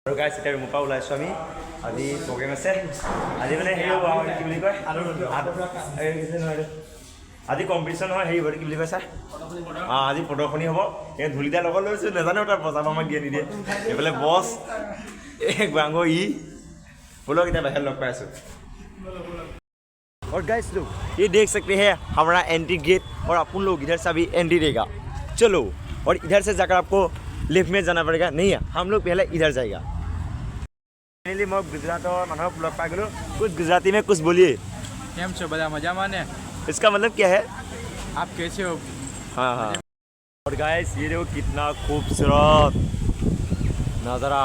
আৰু গাইছ এতিয়া ৰুমৰ পৰা ওলাইছোঁ আমি আজি প্ৰগ্ৰেম আছে আজি মানে হেৰি হ'ব কি বুলি কয় আজি কম্পিটিশ্যন হয় হেৰি হ'ব কি বুলি কয় ছাৰ আজি প্ৰদৰ্শনী হ'ব এই ধূলিদাৰ লগত লৈছোঁ নাজানো তাৰ বজাব আমাক দিয়ে নিদিয়ে এইফালে বছ গাংগ बोलो कितना बाहर लोग पास और गाइस लोग ये देख सकते हैं हमारा एंट्री गेट और अपन लोग इधर से अभी एंट्री देगा चलो और इधर से जाकर आपको लेफ्ट में जाना पड़ेगा नहीं है हम लोग पहले इधर जाएगा फाइनली मैं गुजरात और मनोहर ब्लॉग पा गलो कुछ गुजराती में कुछ बोलिए केम छो बड़ा मजा माने इसका मतलब क्या है आप कैसे हो हाँ हाँ और गाइस ये देखो कितना खूबसूरत नज़ारा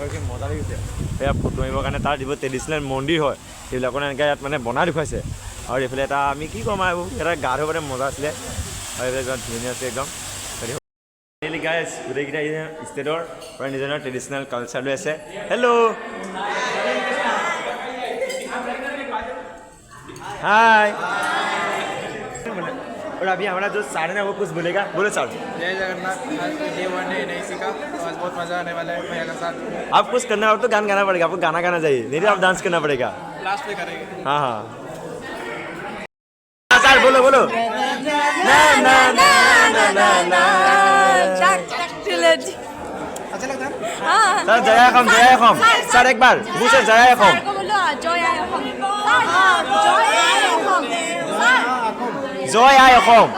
मजा लगे সেয়া ফটো মাৰিবৰ কাৰণে তাৰ যিবোৰ ট্ৰেডিশ্যনেল মন্দিৰ হয় সেইবিলাকৰ এনেকৈ ইয়াত মানে বনাই দেখুৱাইছে আৰু এইফালে এটা আমি কি ক'ম আৰু এটা গা ধুবলৈ মজা আছিলে আৰু এইবিলাক ধুনীয়া আছে একদম গাইজ গোটেইকেইটা ষ্টেটৰ পৰা নিজৰ নিজৰ ট্ৰেডিশ্যনেল কালচাৰ লৈ আছে হেল্ল' हाय और अभी हमारा जो सर है ना वो कुछ बोलेगा बोलो सर जय जगन्नाथ आज डे 1 है नहीं सीखा तो आज बहुत मजा आने वाला है भैया के साथ आप कुछ करना हो तो गाना गाना पड़ेगा आपको गाना गाना चाहिए नहीं तो आप डांस करना पड़ेगा लास्ट में करेंगे हाँ हाँ सर बोलो बोलो ना ना ना ना ना ना अच्छा लगता है सर जया खम सर एक बार मुझसे जया खम জয় আই অসম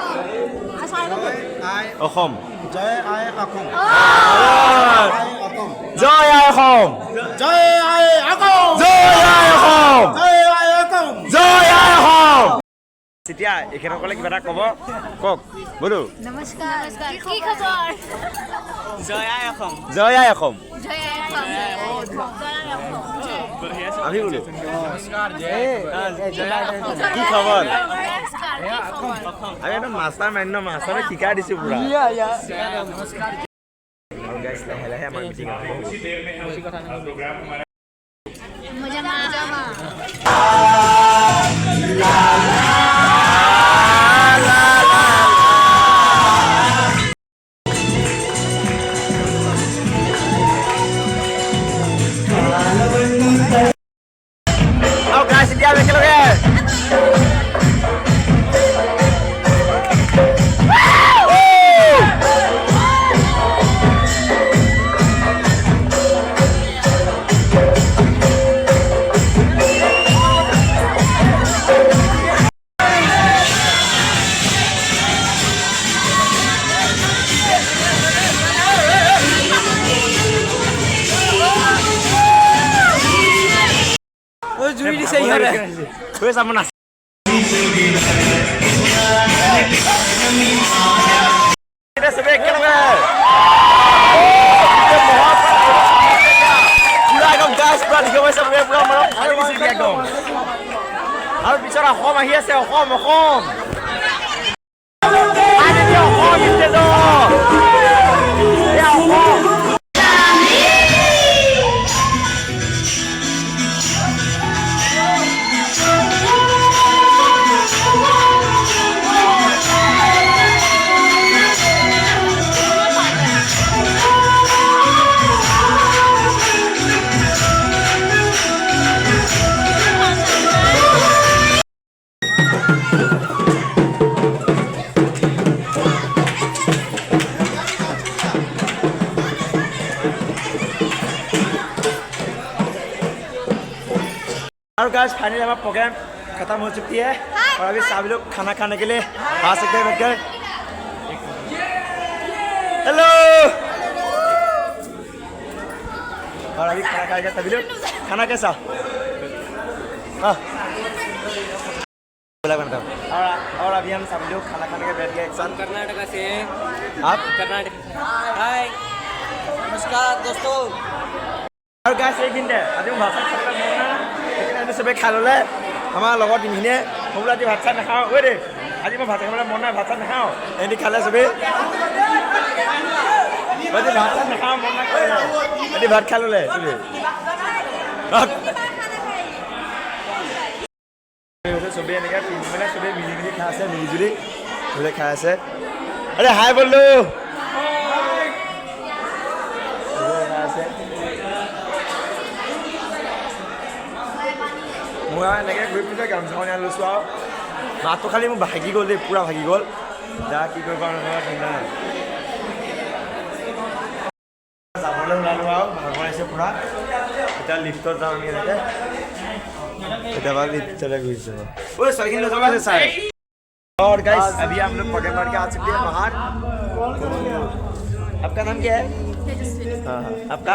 অসম जय आए अकम জয় আই অসম जय आए अकम জয় আই অসম जय आए अकम জয় আই অসম এতিয়া এখেতসকলে কিবা এটা ক'ব কওক বোলো নমস্কাৰ কি খবৰ জয় আই অসম জয় আই অসম আমি বোলো नमस्कार जय কি খবৰ আমি এটা মাষ্টাৰ মাইণ্ড মাষ্টাৰে শিকাই দিছোঁ পুৰা আৰু গাইছ লাহে লাহে আমাৰ মিটিং আৰম্ভ আৰু গাইছ এতিয়া আমি একেলগে जुड़ी सही हो रहा है कोई सामना এটা সবে একেলগে পুৰা একদম গাছ পুৰা দেখিব পাইছে পুৰা মৰম ভাল লাগিছে একদম আৰু পিছত অসম আহি আছে অসম অসম और गाइस फाइनली हमारा प्रोग्राम खत्म हो चुकी है और अभी सभी लोग खाना खाने के लिए आ सकते हैं बैठकर हेलो और अभी खाना खाएगा सभी लोग खाना कैसा हाँ और अभी हम सभी लोग खाना खाने के बैठ गए एक साथ कर्नाटक से आप कर्नाटक हाय नमस्कार दोस्तों और गाइस एक दिन अभी हम भाषा সবে খাই ল'লে আমাৰ লগত তিনিখিনিয়ে মই বোলো আজি ভাত চাত নাখাওঁ ঐ দে আজি মই ভাত খাবলৈ মন নাই ভাত চাত নাখাওঁ এহেঁতি খালে চবেই আজি ভাত চাত নাখাওঁ মন নাই এহেঁতি ভাত খাই ল'লে চবেই এনেকৈ মানে চবেই মিলি মিলি খাই আছে মিলিজুলি বোলে খাই আছে আৰে হাই বলো খাই আছে পুৰা এনেকৈ ঘূৰি ফুৰিলে গামোচাখন ইয়াত লৈছোঁ আৰু মাতটো খালি মোৰ ভাগি গ'ল দেই পুৰা ভাগি গ'ল যা কি কৰিব পাৰোঁ নহয় চিন্তা নাই যাবলৈ ওলালোঁ আৰু ভাগৰ আহিছে পুৰা এতিয়া লিফ্টত যাওঁ আমি এনেকৈ কেতিয়াবা লিফ্টলৈ ঘূৰিছোঁ ঐ ছোৱালীখিনি লৈ যাব আছে চাই और गाइस अभी हम लोग पकड़ के आ चुके हैं बाहर आपका नाम क्या है हाँ आपका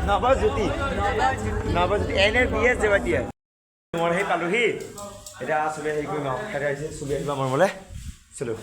নৱজ্যোতি এনে বিয়ে জেবাটিয়া মই সেই পালোহি এতিয়া চবে হেৰি কৰিম আৰু আহিছে চবে আহিবা মৰমলৈ চলো